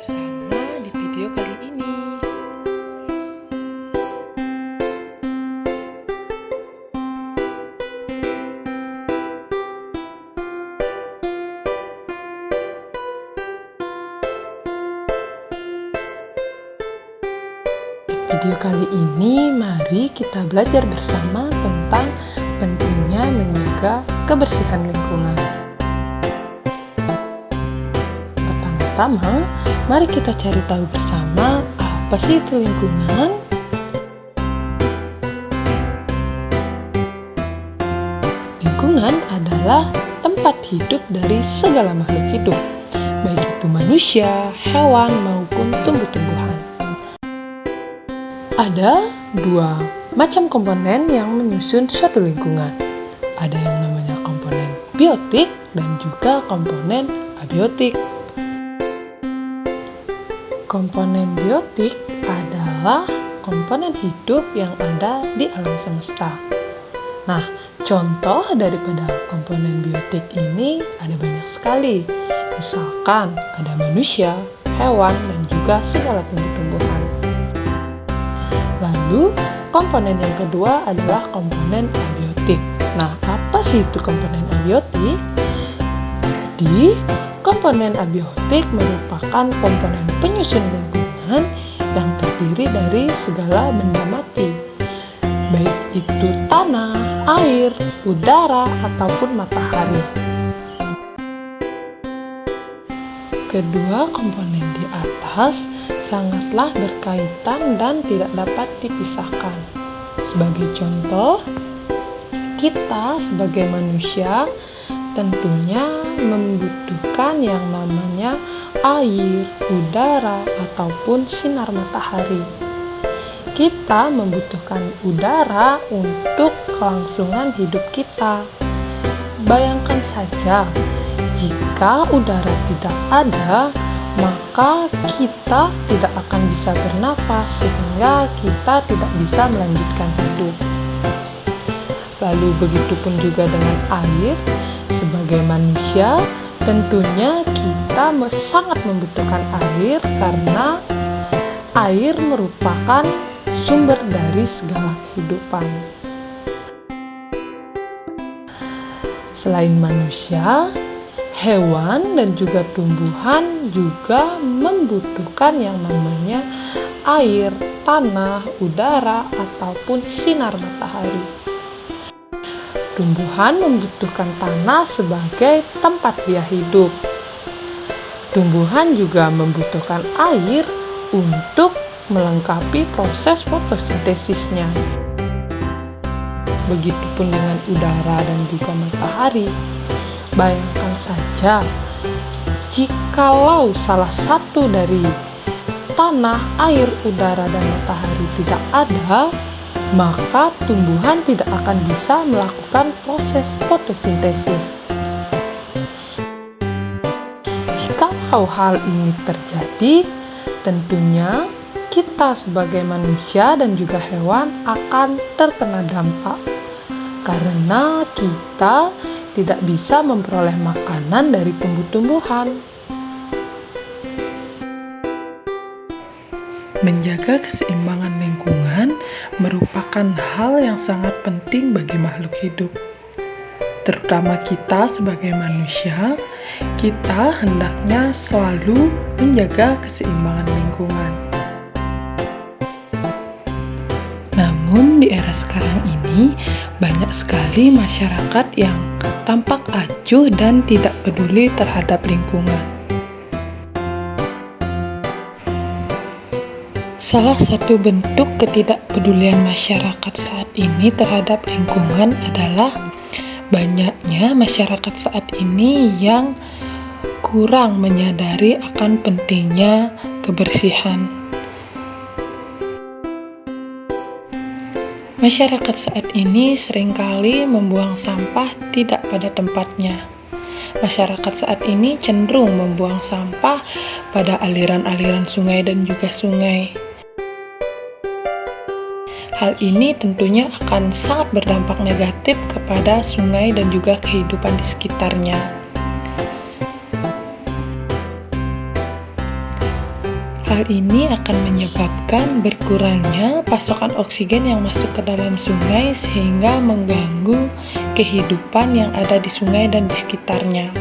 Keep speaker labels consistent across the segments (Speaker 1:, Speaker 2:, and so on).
Speaker 1: bersama di video kali ini. Video kali ini, mari kita belajar bersama tentang pentingnya menjaga kebersihan lingkungan. Pertama, mari kita cari tahu bersama apa sih itu lingkungan. Lingkungan adalah tempat hidup dari segala makhluk hidup, baik itu manusia, hewan, maupun tumbuh-tumbuhan. Ada dua macam komponen yang menyusun suatu lingkungan. Ada yang namanya komponen biotik dan juga komponen abiotik. Komponen biotik adalah komponen hidup yang ada di alam semesta. Nah, contoh daripada komponen biotik ini ada banyak sekali. Misalkan ada manusia, hewan, dan juga segala tumbuh-tumbuhan. Lalu, komponen yang kedua adalah komponen abiotik. Nah, apa sih itu komponen abiotik? Jadi, komponen abiotik merupakan komponen penyusun lingkungan yang terdiri dari segala benda mati, baik itu tanah, air, udara, ataupun matahari. Kedua komponen di atas sangatlah berkaitan dan tidak dapat dipisahkan. Sebagai contoh, kita sebagai manusia tentunya membutuhkan yang namanya air, udara, ataupun sinar matahari. Kita membutuhkan udara untuk kelangsungan hidup kita. Bayangkan saja, jika udara tidak ada, maka kita tidak akan bisa bernafas sehingga kita tidak bisa melanjutkan hidup. Lalu begitupun juga dengan air. Sebagai manusia, tentunya kita sangat membutuhkan air karena air merupakan sumber dari segala kehidupan. Selain manusia, hewan dan juga tumbuhan juga membutuhkan yang namanya air, tanah, udara, ataupun sinar matahari. Tumbuhan membutuhkan tanah sebagai tempat dia hidup. Tumbuhan juga membutuhkan air untuk melengkapi proses fotosintesisnya. Begitupun dengan udara dan juga matahari. Bayangkan saja, jikalau salah satu dari tanah, air, udara, dan matahari tidak ada, maka tumbuhan tidak akan bisa melakukan proses fotosintesis. Jikalau hal ini terjadi, tentunya kita sebagai manusia dan juga hewan akan terkena dampak, karena kita tidak bisa memperoleh makanan dari tumbuh-tumbuhan. Menjaga keseimbangan lingkungan merupakan hal yang sangat penting bagi makhluk hidup. Terutama kita sebagai manusia, kita hendaknya selalu menjaga keseimbangan lingkungan. Namun di era sekarang ini, banyak sekali masyarakat yang tampak acuh dan tidak peduli terhadap lingkungan. Salah satu bentuk ketidakpedulian masyarakat saat ini terhadap lingkungan adalah banyaknya masyarakat saat ini yang kurang menyadari akan pentingnya kebersihan. Masyarakat saat ini seringkali membuang sampah tidak pada tempatnya. Masyarakat saat ini cenderung membuang sampah pada aliran-aliran sungai dan juga sungai. Hal ini tentunya akan sangat berdampak negatif kepada sungai dan juga kehidupan di sekitarnya. Hal ini akan menyebabkan berkurangnya pasokan oksigen yang masuk ke dalam sungai sehingga mengganggu kehidupan yang ada di sungai dan di sekitarnya.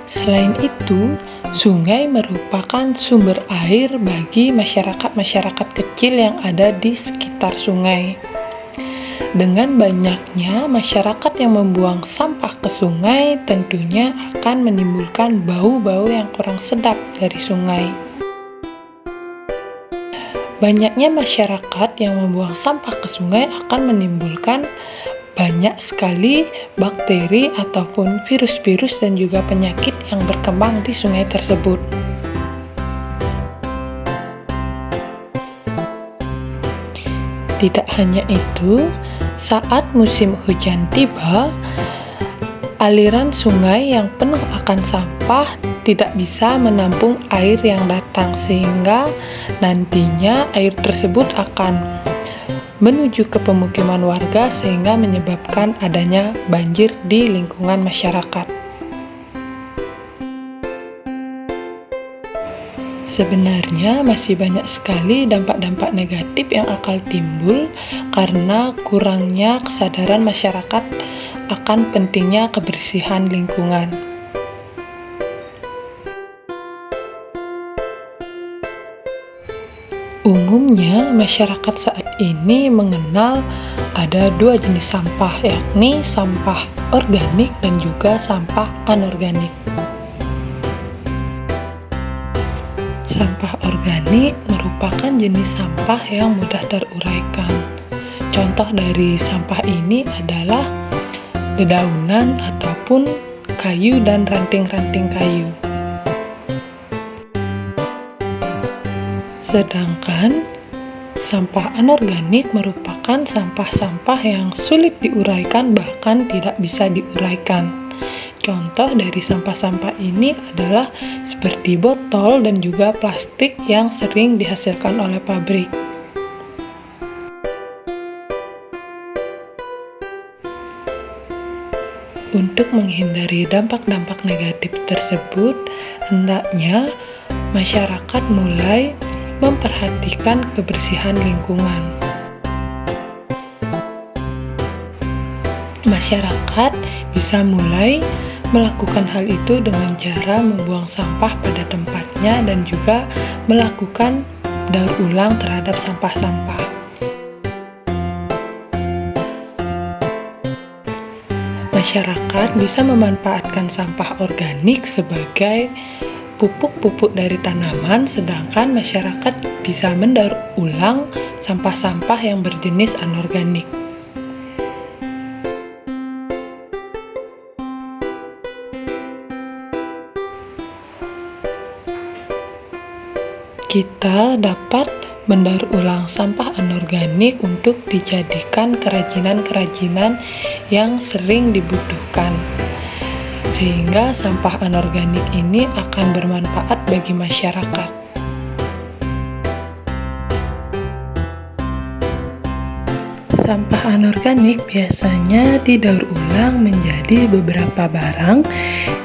Speaker 1: Selain itu, sungai merupakan sumber air bagi masyarakat-masyarakat kecil yang ada di sekitar sungai. Dengan banyaknya masyarakat yang membuang sampah ke sungai, tentunya akan menimbulkan bau-bau yang kurang sedap dari sungai. Banyaknya masyarakat yang membuang sampah ke sungai akan menimbulkan banyak sekali bakteri ataupun virus-virus dan juga penyakit yang berkembang di sungai tersebut. Tidak hanya itu, saat musim hujan tiba, aliran sungai yang penuh akan sampah tidak bisa menampung air yang datang, sehingga nantinya air tersebut akan menuju ke pemukiman warga sehingga menyebabkan adanya banjir di lingkungan masyarakat. Sebenarnya masih banyak sekali dampak-dampak negatif yang akan timbul karena kurangnya kesadaran masyarakat akan pentingnya kebersihan lingkungan. Umumnya masyarakat saat ini mengenal ada dua jenis sampah, yakni sampah organik dan juga sampah anorganik. Sampah organik merupakan jenis sampah yang mudah teruraikan. Contoh dari sampah ini adalah dedaunan ataupun kayu dan ranting-ranting kayu. Sedangkan sampah anorganik merupakan sampah-sampah yang sulit diuraikan, bahkan tidak bisa diuraikan. Contoh dari sampah-sampah ini adalah seperti botol dan juga plastik yang sering dihasilkan oleh pabrik. Untuk menghindari dampak-dampak negatif tersebut, hendaknya masyarakat mulai memperhatikan kebersihan lingkungan. Masyarakat bisa mulai melakukan hal itu dengan cara membuang sampah pada tempatnya dan juga melakukan daur ulang terhadap sampah-sampah. Masyarakat bisa memanfaatkan sampah organik sebagai pupuk-pupuk dari tanaman, sedangkan masyarakat bisa mendaur ulang sampah-sampah yang berjenis anorganik. Kita dapat mendaur ulang sampah anorganik untuk dijadikan kerajinan-kerajinan yang sering dibutuhkan, sehingga sampah anorganik ini akan bermanfaat bagi masyarakat. Sampah anorganik biasanya didaur ulang menjadi beberapa barang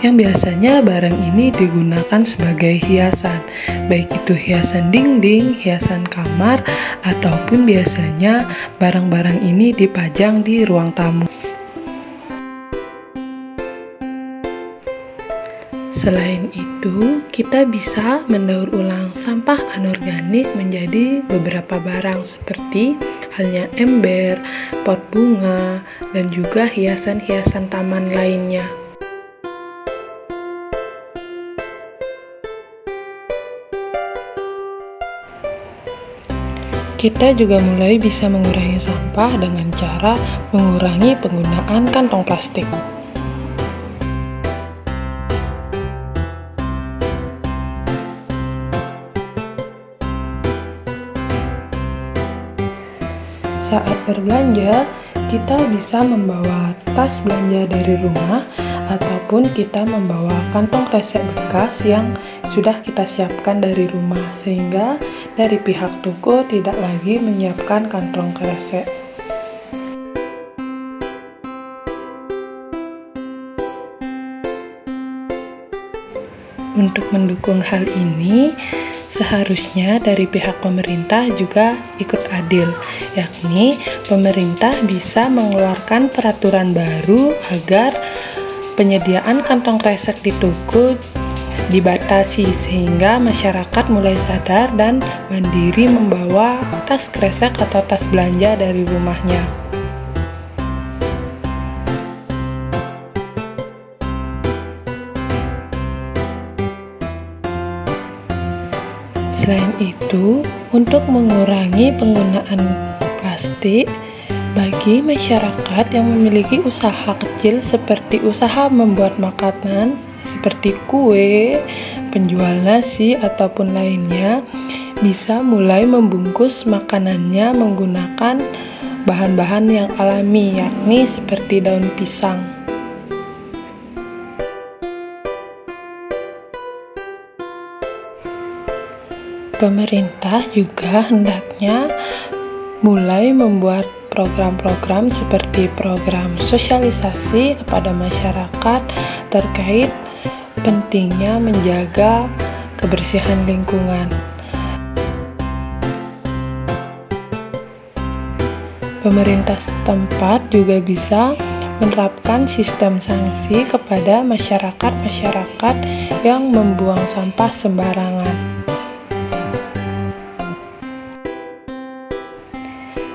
Speaker 1: yang biasanya barang ini digunakan sebagai hiasan, baik itu hiasan dinding, hiasan kamar, ataupun biasanya barang-barang ini dipajang di ruang tamu. Selain itu, kita bisa mendaur ulang sampah anorganik menjadi beberapa barang seperti halnya ember, pot bunga, dan juga hiasan-hiasan taman lainnya. Kita juga mulai bisa mengurangi sampah dengan cara mengurangi penggunaan kantong plastik. Saat berbelanja, kita bisa membawa tas belanja dari rumah ataupun kita membawa kantong kresek bekas yang sudah kita siapkan dari rumah, sehingga dari pihak toko tidak lagi menyiapkan kantong kresek. Untuk mendukung hal ini, seharusnya dari pihak pemerintah juga ikut adil, yakni pemerintah bisa mengeluarkan peraturan baru agar penyediaan kantong kresek di toko dibatasi sehingga masyarakat mulai sadar dan mandiri membawa tas kresek atau tas belanja dari rumahnya. Selain itu, untuk mengurangi penggunaan plastik, bagi masyarakat yang memiliki usaha kecil seperti usaha membuat makanan seperti kue, penjual nasi, ataupun lainnya, bisa mulai membungkus makanannya menggunakan bahan-bahan yang alami, yakni seperti daun pisang. Pemerintah juga hendaknya mulai membuat program-program seperti program sosialisasi kepada masyarakat terkait pentingnya menjaga kebersihan lingkungan. Pemerintah setempat juga bisa menerapkan sistem sanksi kepada masyarakat yang membuang sampah sembarangan.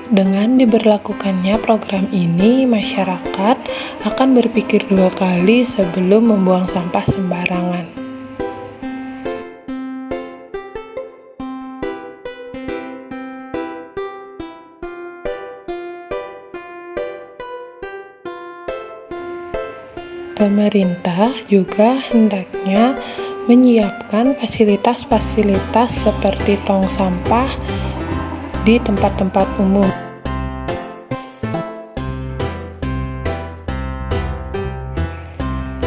Speaker 1: Dengan diberlakukannya program ini, masyarakat akan berpikir 2 kali sebelum membuang sampah sembarangan. Pemerintah juga hendaknya menyiapkan fasilitas-fasilitas seperti tong sampah di tempat-tempat umum.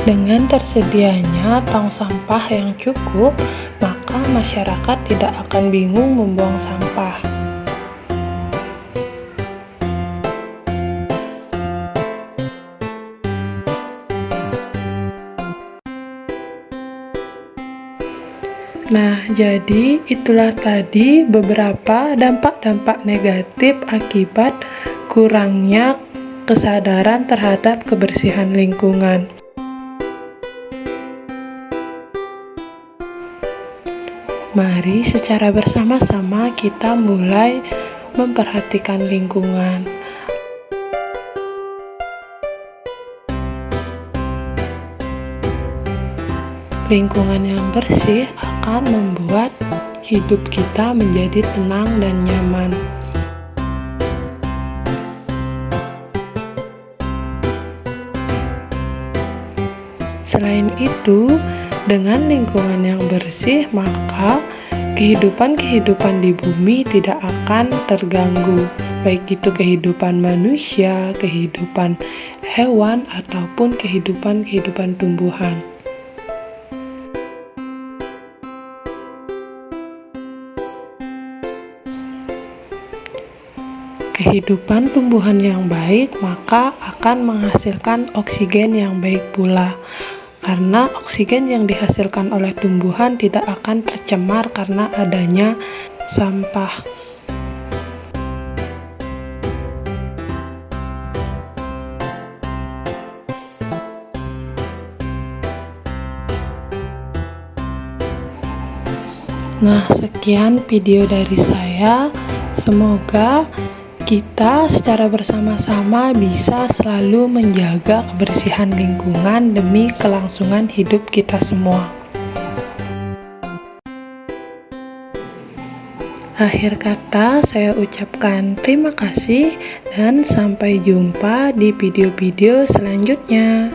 Speaker 1: Dengan tersedianya tong sampah yang cukup, maka masyarakat tidak akan bingung membuang sampah. Nah, jadi itulah tadi beberapa dampak-dampak negatif akibat kurangnya kesadaran terhadap kebersihan lingkungan. Mari secara bersama-sama kita mulai memperhatikan lingkungan. Lingkungan yang bersih akan membuat hidup kita menjadi tenang dan nyaman. Selain itu, dengan lingkungan yang bersih, maka kehidupan di bumi tidak akan terganggu, baik itu kehidupan manusia, kehidupan hewan, ataupun kehidupan tumbuhan. Kehidupan tumbuhan yang baik maka akan menghasilkan oksigen yang baik pula. Karena oksigen yang dihasilkan oleh tumbuhan tidak akan tercemar karena adanya sampah. Nah, sekian video dari saya. Semoga kita secara bersama-sama bisa selalu menjaga kebersihan lingkungan demi kelangsungan hidup kita semua. Akhir kata, saya ucapkan terima kasih dan sampai jumpa di video-video selanjutnya.